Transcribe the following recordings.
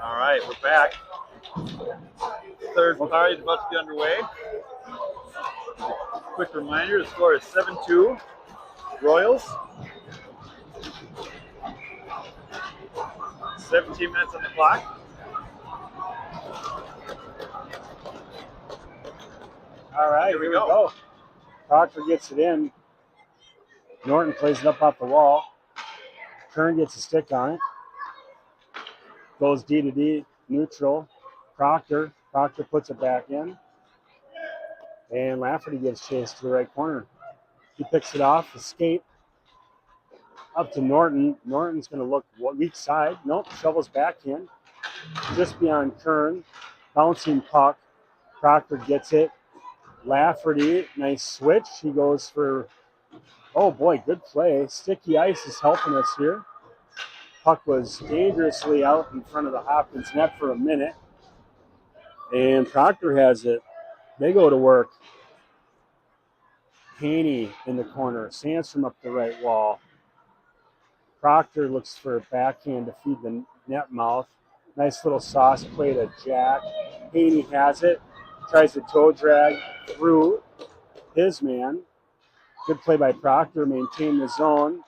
All right, we're back. Third period about to be underway. Quick reminder, the score is 7-2 Royals. 17 minutes on the clock. All right, here we go. Proctor gets it in. Norton plays it up off the wall. Kern gets a stick on it. Goes D to D, neutral. Proctor puts it back in. And Lafferty gets chased to the right corner. He picks it off, escape. Up to Norton. Norton's going to look weak side. Nope, shovels back in. Just beyond Kern. Bouncing puck. Proctor gets it. Lafferty, nice switch. He goes for, oh boy, good play. Sticky ice is helping us here. Puck was dangerously out in front of the Hopkins net for a minute. And Proctor has it. They go to work. Haney in the corner. Sandstrom up the right wall. Proctor looks for a backhand to feed the net mouth. Nice little sauce play to Jack. Haney has it. Tries to toe drag through his man. Good play by Proctor. Maintain the zone.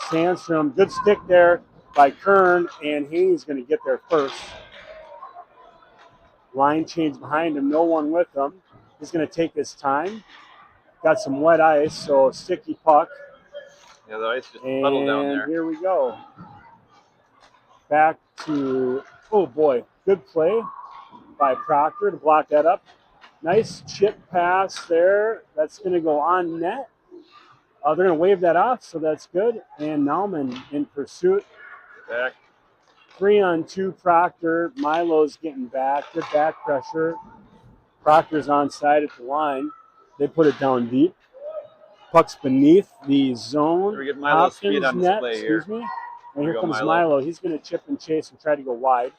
Sandstrom, good stick there by Kern, and Haney's going to get there first. Line change behind him, no one with him. He's going to take his time. Got some wet ice, so sticky puck. Yeah, the ice just puddled down there. And here we go. Back to, oh boy, good play by Proctor to block that up. Nice chip pass there. That's going to go on net. They're going to wave that off, so that's good. And Nauman in pursuit. Back. 3-on-2 Proctor. Milo's getting back. Good back pressure. Proctor's onside at the line. They put it down deep. Puck's beneath the zone. We get Milo's speed on net, display here. Excuse me. And here comes Milo. He's going to chip and chase and try to go wide.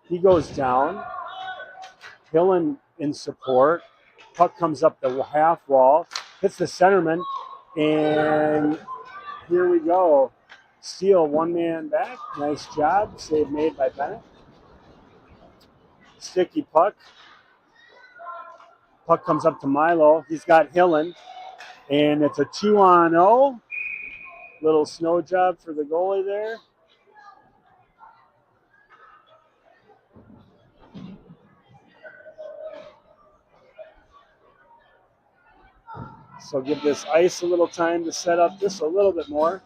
He goes down. Hillen in support. Puck comes up the half wall. Hits the centerman. And here we go. Steele, one man back. Nice job. Save made by Bennett. Sticky puck. Puck comes up to Milo. He's got Hillen. And it's a 2-on-0. Little snow job for the goalie there. So give this ice a little time to set up just a little bit more.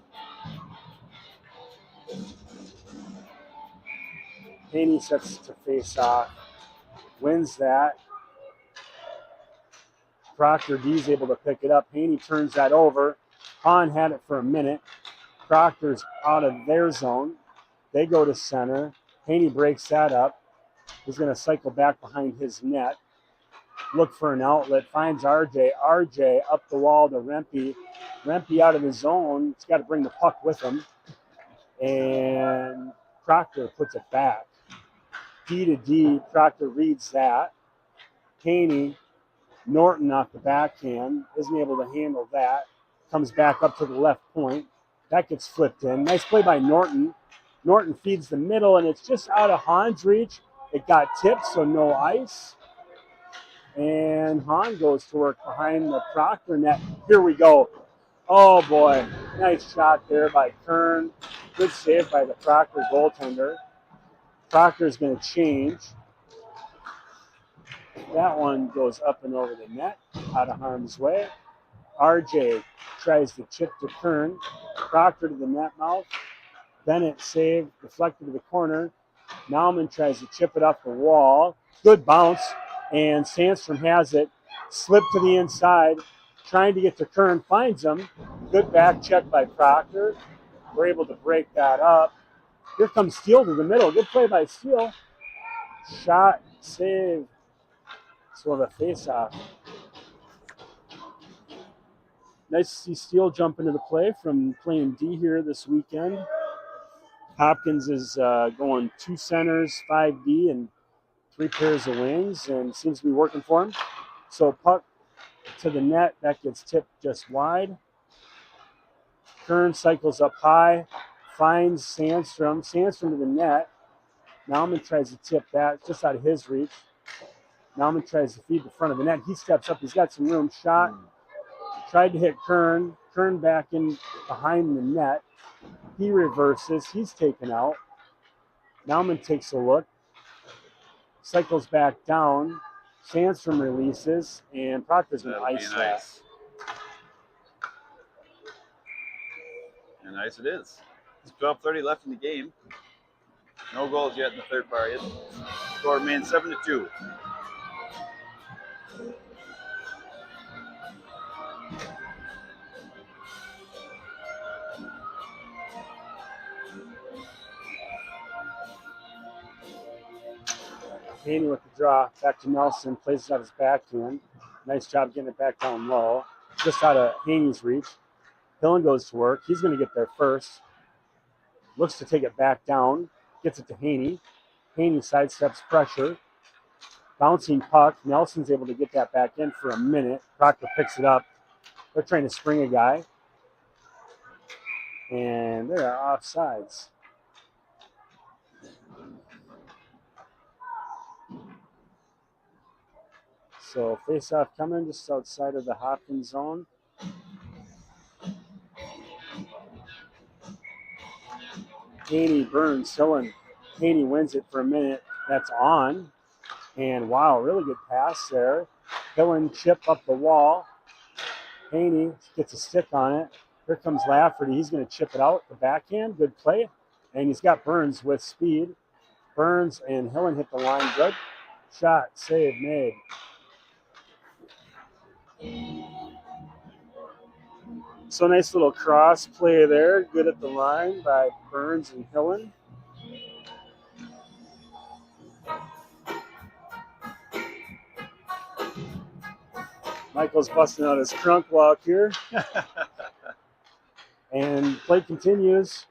Haney sets to face off. Wins that. Proctor D's able to pick it up. Haney turns that over. Hahn had it for a minute. Proctor's out of their zone. They go to center. Haney breaks that up. He's going to cycle back behind his net. Look for an outlet. Finds RJ. RJ up the wall to Rempe. Rempe out of the zone. He's got to bring the puck with him. And Proctor puts it back. D to D. Proctor reads that. Haney. Norton off the backhand. Isn't able to handle that. Comes back up to the left point. That gets flipped in. Nice play by Norton. Norton feeds the middle, and it's just out of Hahn's reach. It got tipped, so no ice. And Hahn goes to work behind the Proctor net. Here we go. Oh, boy. Nice shot there by Kern. Good save by the Proctor goaltender. Proctor's going to change. That one goes up and over the net, out of harm's way. RJ tries to chip to Kern. Proctor to the net mouth. Bennett saved, deflected to the corner. Nauman tries to chip it off the wall. Good bounce, and Sandstrom has it. Slip to the inside, trying to get to Kern, finds him. Good back check by Proctor. We're able to break that up. Here comes Steele to the middle. Good play by Steele. Shot, save. So the face-off. Nice to see Steele jump into the play from playing D here this weekend. Hopkins is going 2 centers, 5D, and 3 pairs of wings, and seems to be working for him. So puck to the net. That gets tipped just wide. Kern cycles up high, finds Sandstrom. Sandstrom to the net. Nauman tries to tip that just out of his reach. Nauman tries to feed the front of the net. He steps up. He's got some room. Shot. Tried to hit Kern. Kern back in behind the net. He reverses. He's taken out. Nauman takes a look. Cycles back down. Sandstrom releases. And Proctor's going to ice that. And ice it is. There's 12:30 left in the game. No goals yet in the third period. Score remains 7-2. Haney with the draw. Back to Nelson. Plays it out his backhand. Nice job getting it back down low. Just out of Haney's reach. Hillen goes to work. He's going to get there first. Looks to take it back down. Gets it to Haney. Haney sidesteps pressure. Bouncing puck. Nelson's able to get that back in for a minute. Proctor picks it up. They're trying to spring a guy. And they're offsides. So face-off coming just outside of the Hopkins zone. Haney burns Hillen. Haney wins it for a minute. That's on. And wow, really good pass there. Hillen chip up the wall. Haney gets a stick on it. Here comes Lafferty. He's going to chip it out. The backhand, good play. And he's got Burns with speed. Burns and Hillen hit the line good. Shot, save, made. So nice little cross play there. Good at the line by Burns and Hillen. Michael's busting out his crunk walk here. And play continues.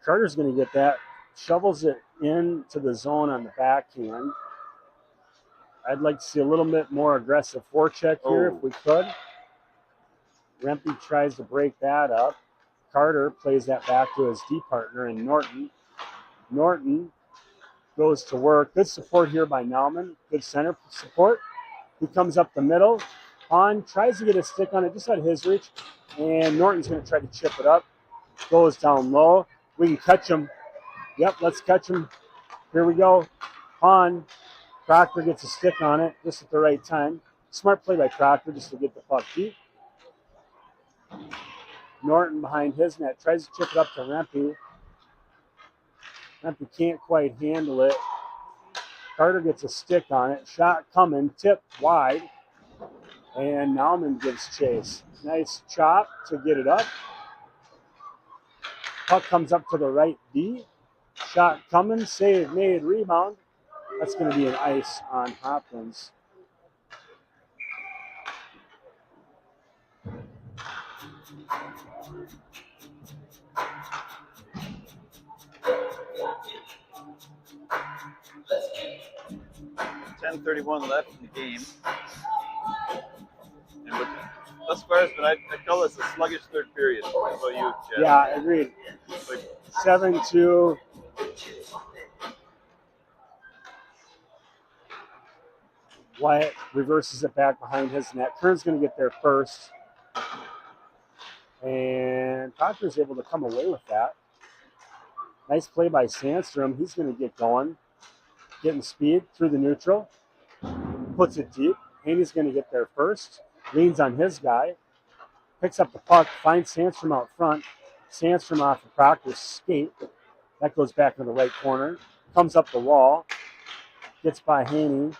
Carter's going to get that. Shovels it into the zone on the backhand. I'd like to see a little bit more aggressive forecheck here if we could. Rempe tries to break that up. Carter plays that back to his D partner in Norton. Norton goes to work. Good support here by Nauman. Good center support. He comes up the middle. Hahn tries to get a stick on it just out of his reach. And Norton's going to try to chip it up. Goes down low. We can catch him. Yep, let's catch him. Here we go. Hahn. Proctor gets a stick on it just at the right time. Smart play by Proctor just to get the puck deep. Norton behind his net. Tries to chip it up to Rempe. Rempe can't quite handle it. Carter gets a stick on it. Shot coming. Tip wide. And Nauman gives chase. Nice chop to get it up. Puck comes up to the right D. Shot coming. Save made. Rebound. That's going to be an ice on Hopkins. .31 left in the game. And with thus far, but I call this a sluggish third period. What about you, Chad? Yeah, agreed. 7-2. Wyatt reverses it back behind his net. Kern's going to get there first. And Proctor's able to come away with that. Nice play by Sandstrom. He's going to get going. Getting speed through the neutral. Puts it deep. Haney's going to get there first. Leans on his guy. Picks up the puck. Finds Sandstrom out front. Sandstrom off of Proctor's skate. That goes back in the right corner. Comes up the wall. Gets by Haney.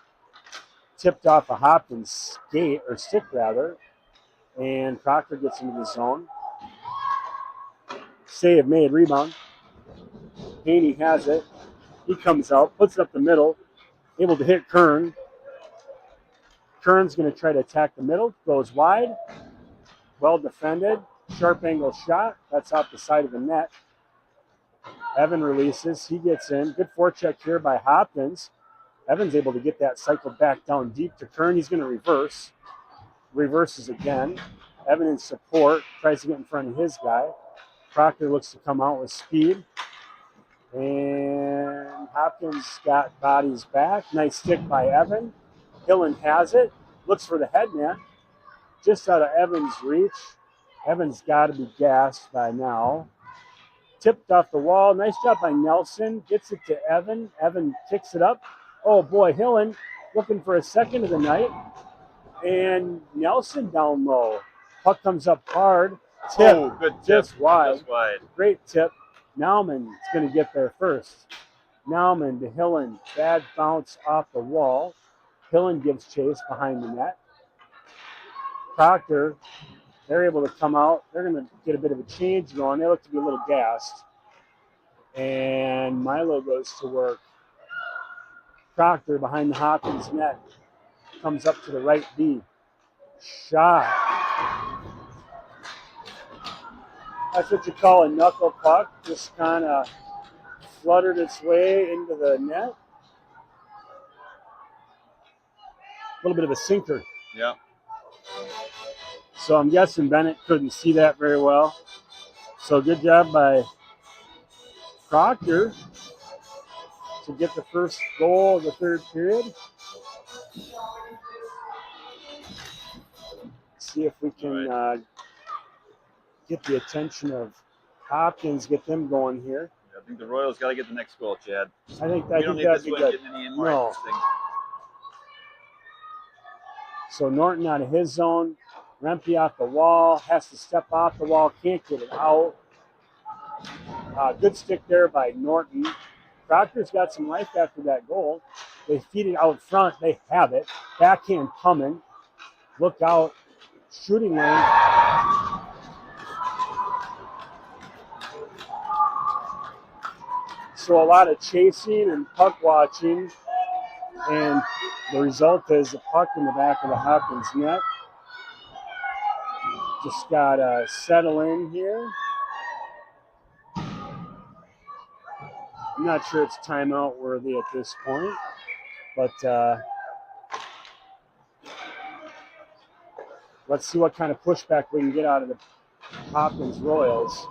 Tipped off a Hopkins skate, or stick rather. And Proctor gets into the zone. Save made. Rebound. Haney has it. He comes out, puts it up the middle, able to hit Kern. Kern's going to try to attack the middle, goes wide. Well defended. Sharp angle shot. That's off the side of the net. Evan releases. He gets in. Good forecheck here by Hopkins. Evan's able to get that cycled back down deep to Kern. He's going to reverse. Reverses again. Evan in support. Tries to get in front of his guy. Proctor looks to come out with speed. And Hopkins got bodies back. Nice stick by Evan. Hillen has it. Looks for the head net. Just out of Evan's reach. Evan's got to be gassed by now. Tipped off the wall. Nice job by Nelson. Gets it to Evan. Evan kicks it up. Oh boy, Hillen looking for a second of the night. And Nelson down low. Puck comes up hard. Tip. Oh, good tip. Just wide. Just wide. Great tip. Nauman is going to get there first. Nauman to Hillen. Bad bounce off the wall. Hillen gives chase behind the net. Proctor, they're able to come out. They're going to get a bit of a change going. They look to be a little gassed. And Milo goes to work. Proctor behind the Hopkins net. Comes up to the right B. Shot. That's what you call a knuckle puck. Just kind of fluttered its way into the net. A little bit of a sinker. Yeah. So I'm guessing Bennett couldn't see that very well. So good job by Proctor to get the first goal of the third period. See if we can get the attention of Hopkins, get them going here. I think the Royals got to get the next goal, Chad. I think We don't need that'd this be one good. getting any more No. interesting. So Norton out of his zone. Rempe off the wall. Has to step off the wall. Can't get it out. Good stick there by Norton. Proctor's got some life after that goal. They feed it out front. They have it. Backhand coming. Look out. Shooting lane. So a lot of chasing and puck watching. And the result is a puck in the back of the Hopkins net. Just got to settle in here. I'm not sure it's timeout worthy at this point, but let's see what kind of pushback we can get out of the Hopkins Royals.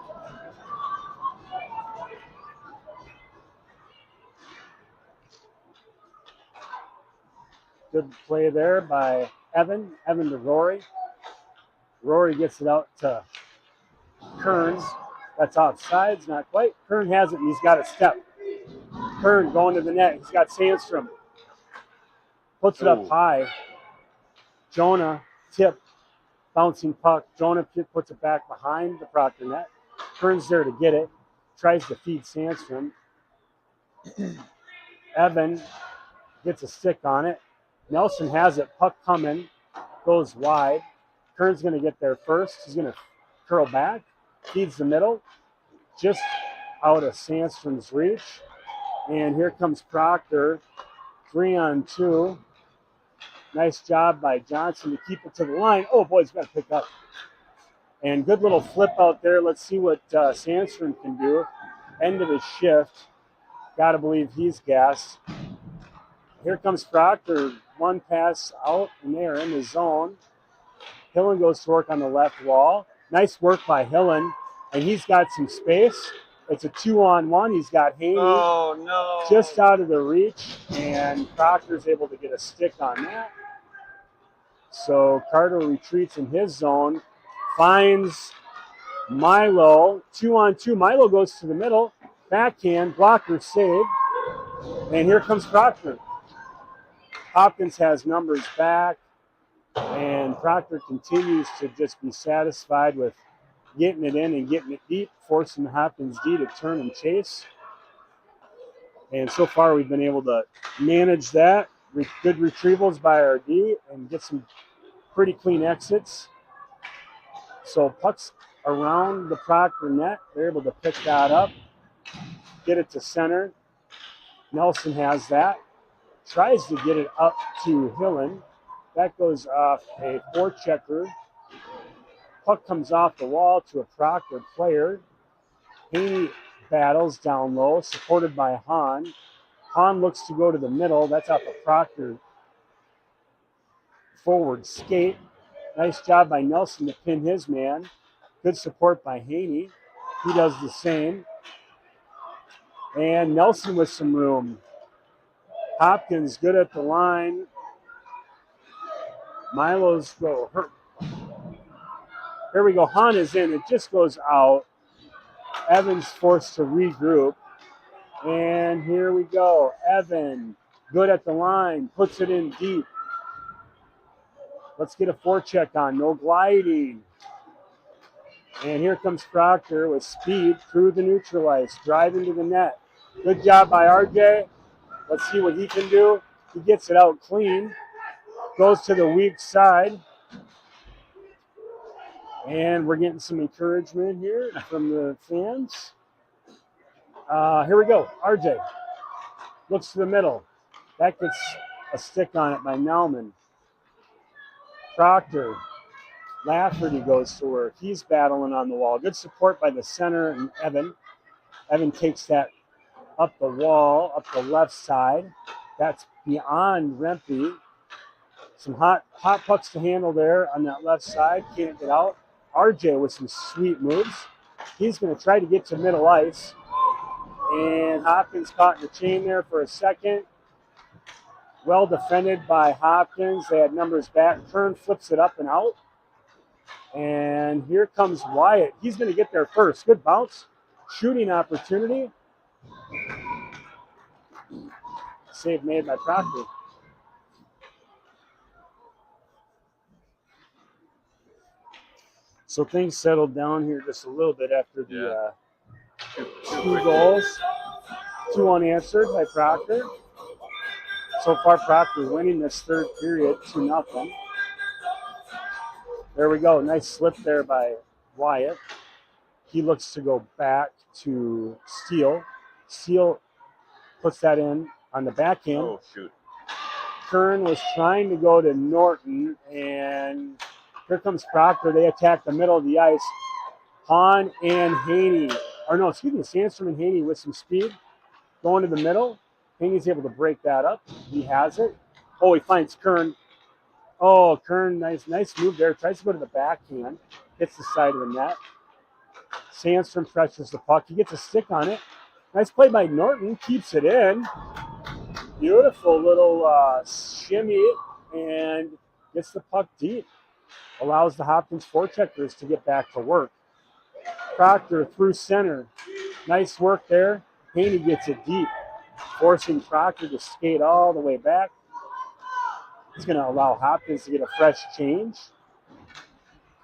Good play there by Evan. Evan to Rory. Rory gets it out to Kearns. That's offsides, not quite. Kern has it, and he's got a step. Kern going to the net. He's got Sandstrom. Puts it up high. Jonah, tip, bouncing puck. Jonah puts it back behind the Proctor net. Kern's there to get it. Tries to feed Sandstrom. Evan gets a stick on it. Nelson has it. Puck coming. Goes wide. Kern's going to get there first. He's going to curl back. Feeds the middle. Just out of Sandstrom's reach. And here comes Proctor. 3-on-2. Nice job by Johnson to keep it to the line. Oh, boy, he's got to pick up. And good little flip out there. Let's see what Sandstrom can do. End of his shift. Got to believe he's gassed. Here comes Proctor. One pass out, and they are in the zone. Hillen goes to work on the left wall. Nice work by Hillen, and he's got some space. It's a 2-on-1. He's got Haney just out of the reach, and Proctor's able to get a stick on that. So Carter retreats in his zone, finds Milo. 2-on-2. Milo goes to the middle. Backhand, blocker save, and here comes Proctor. Hopkins has numbers back, and Proctor continues to just be satisfied with getting it in and getting it deep, forcing Hopkins D to turn and chase. And so far we've been able to manage that. Good retrievals by our D and get some pretty clean exits. So pucks around the Proctor net. They're able to pick that up, get it to center. Nelson has that. Tries to get it up to Hillen. That goes off a forechecker. Puck comes off the wall to a Proctor player. Haney battles down low, supported by Hahn. Hahn looks to go to the middle. That's off a Proctor forward skate. Nice job by Nelson to pin his man. Good support by Haney. He does the same. And Nelson with some room. Hopkins good at the line. Milo's go. Here we go. Hahn is in. It just goes out. Evans forced to regroup. And here we go. Evan, good at the line, puts it in deep. Let's get a forecheck on. No gliding. And here comes Proctor with speed through the neutral ice, driving to the net. Good job by RJ. Let's see what he can do. He gets it out clean. Goes to the weak side. And we're getting some encouragement here from the fans. Here we go. RJ looks to the middle. That gets a stick on it by Nauman. Proctor. Lafferty goes to work. He's battling on the wall. Good support by the center and Evan. Evan takes that up the wall, up the left side. That's beyond Rempe. Some hot pucks to handle there on that left side. Can't get out. RJ with some sweet moves. He's going to try to get to middle ice. And Hopkins caught in the chain there for a second. Well defended by Hopkins. They had numbers back. Kern flips it up and out. And here comes Wyatt. He's going to get there first. Good bounce. Shooting opportunity. Save made by Proctor. So things settled down here just a little bit after the two goals. 2 unanswered by Proctor. So far, Proctor winning this third period 2-0. There we go. Nice slip there by Wyatt. He looks to go back to Steele. Steele puts that in on the backhand. Oh, shoot. Kern was trying to go to Norton, and here comes Proctor. They attack the middle of the ice. Hahn and Haney. Sandstrom and Haney with some speed. Going to the middle. Haney's able to break that up. He has it. Oh, he finds Kern. Oh, Kern, nice move there. Tries to go to the backhand. Hits the side of the net. Sandstrom pressures the puck. He gets a stick on it. Nice play by Norton. Keeps it in. Beautiful little shimmy and gets the puck deep. Allows the Hopkins forecheckers to get back to work. Proctor through center. Nice work there. Haney gets it deep, forcing Proctor to skate all the way back. It's going to allow Hopkins to get a fresh change.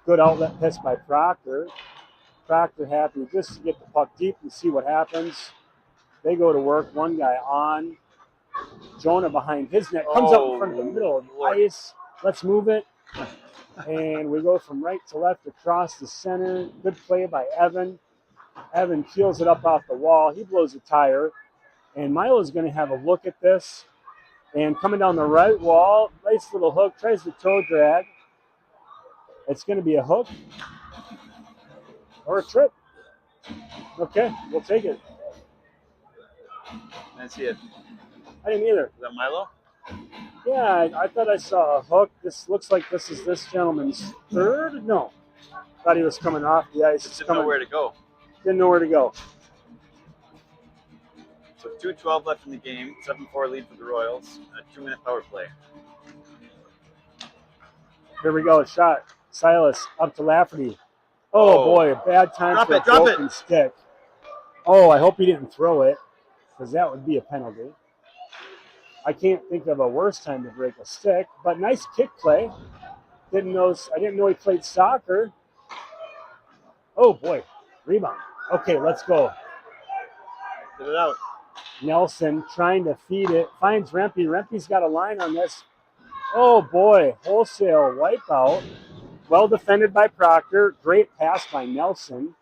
Good outlet pass by Proctor. Proctor happy just to get the puck deep and see what happens. They go to work. One guy on. Jonah behind his net. Comes up in front of the middle of the ice. Let's move it. And we go from right to left across the center. Good play by Evan. Evan peels it up off the wall. He blows a tire. And Milo's going to have a look at this. And coming down the right wall, nice little hook. Tries the toe drag. It's going to be a hook or a trip. Okay, we'll take it. I didn't see it. I didn't either. Is that Milo? Yeah, I thought I saw a hook. This looks like this is this gentleman's third. No, thought he was coming off the ice. Just didn't know where to go. Didn't know where to go. So 2:12 left in the game. 7-4 lead for the Royals. A 2-minute power play. Here we go. Shot. Silas up to Lafferty. Oh boy, a bad time for a broken stick. Oh, I hope he didn't throw it, because that would be a penalty. I can't think of a worse time to break a stick, but nice kick play. I didn't know he played soccer. Oh boy, rebound. Okay, let's go. Get it out. Nelson trying to feed it. Finds Rempe. Rempe's got a line on this. Oh boy, wholesale wipeout. Well defended by Proctor. Great pass by Nelson.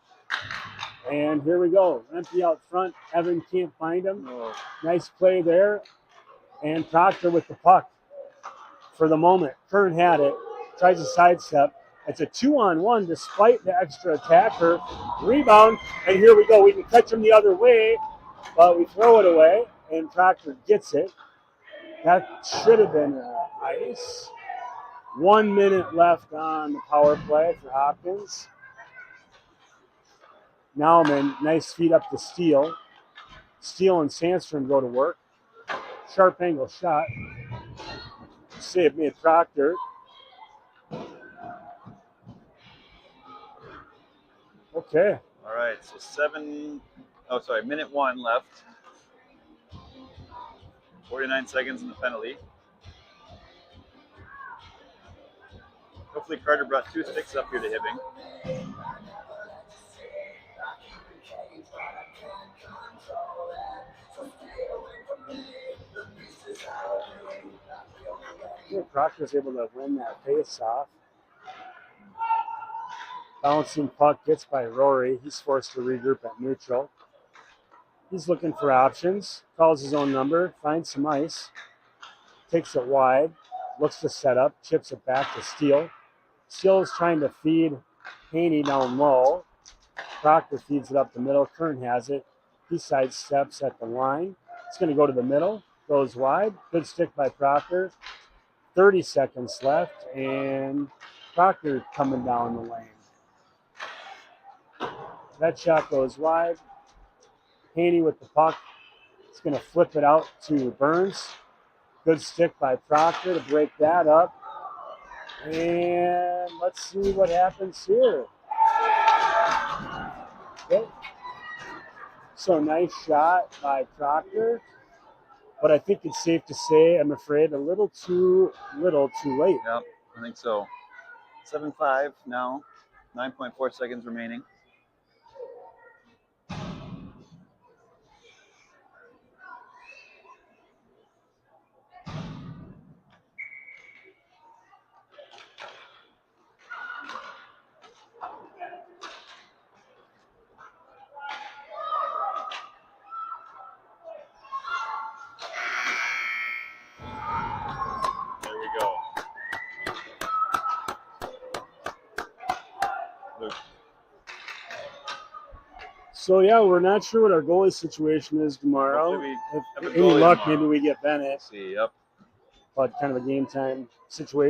And here we go. Rempe out front. Evan can't find him. Oh. Nice play there. And Proctor with the puck for the moment. Kern had it. Tries to sidestep. It's a 2-on-1 despite the extra attacker. Rebound. And here we go. We can catch him the other way, but we throw it away. And Proctor gets it. That should have been ice. 1 minute left on the power play for Hopkins. Nauman, nice feed up to Steele. Steele and Sandstrom go to work. Sharp angle shot. Save made Proctor. Okay. All right, so minute 1 left. 49 seconds in the penalty. Hopefully Carter brought 2 sticks up here to Hibbing. Proctor was able to win that face-off. Bouncing puck gets by Rory. He's forced to regroup at neutral. He's looking for options. Calls his own number. Finds some ice. Takes it wide. Looks to set up. Chips it back to Steele. Steele is trying to feed Haney down low. Proctor feeds it up the middle. Kern has it. He sidesteps at the line. It's going to go to the middle. Goes wide. Good stick by Proctor. 30 seconds left, and Proctor coming down the lane. That shot goes wide. Haney with the puck. It's going to flip it out to Burns. Good stick by Proctor to break that up. And let's see what happens here. Okay. So nice shot by Proctor. But I think it's safe to say, I'm afraid, a little too late. Yep, I think so. 7-5 now. 9.4 seconds remaining. There we go. Luke. So yeah, we're not sure what our goalie situation is tomorrow. Hopefully we If have a any goalie luck, tomorrow. maybe we get Bennett. See, yep. But kind of a game time situation.